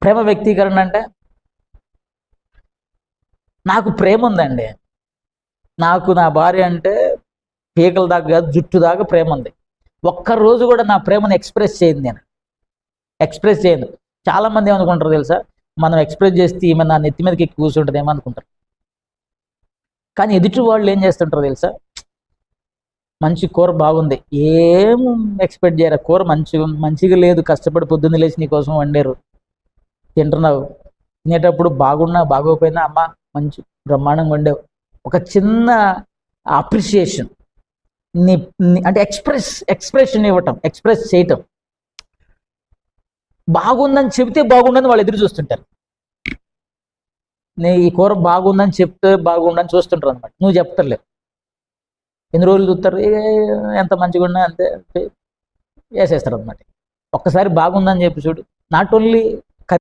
ప్రేమ వ్యక్తీకరణ అంటే నాకు ప్రేమ ఉందండి, నాకు నా భార్య అంటే పీకల దాకా కాదు జుట్టు దాకా ప్రేమ ఉంది. ఒక్కరోజు కూడా నా ప్రేమను ఎక్స్ప్రెస్ చేయను, నేను ఎక్స్ప్రెస్ చేయను. చాలామంది ఏమనుకుంటారు తెలుసా, మనం ఎక్స్ప్రెస్ చేస్తే ఈమె నా నెత్తి మీదకి ఎక్కి కూర్చుంటుంది ఏమనుకుంటారు. కానీ ఎదుటి వాళ్ళు ఏం చేస్తుంటారు తెలుసా, మంచి కూర బాగుంది, ఏం ఎక్స్పెక్ట్ చేయరా, కూర మంచిగా లేదు, కష్టపడి పొద్దున్న లేచి నీకోసం వండారు, తింటున్నావు, తినేటప్పుడు బాగున్నా బాగోకపోయినా అమ్మ మంచి బ్రహ్మాండంగా వండావు, ఒక చిన్న అప్రిషియేషన్, అంటే ఎక్స్ప్రెషన్ ఇవ్వటం, ఎక్స్ప్రెస్ చేయటం. బాగుందని చెబితే బాగుండని వాళ్ళు ఎదురు చూస్తుంటారు. నీ ఈ కూర బాగుందని చెప్తే బాగుండని చూస్తుంటారు అనమాట. నువ్వు చెప్తలేవు, ఎన్ని రోజులు చూస్తారు, ఎంత మంచిగా ఉన్నా అంతే వేసేస్తారు అనమాట. ఒక్కసారి బాగుందని చెప్పి చూడు, నాట్ ఓన్లీ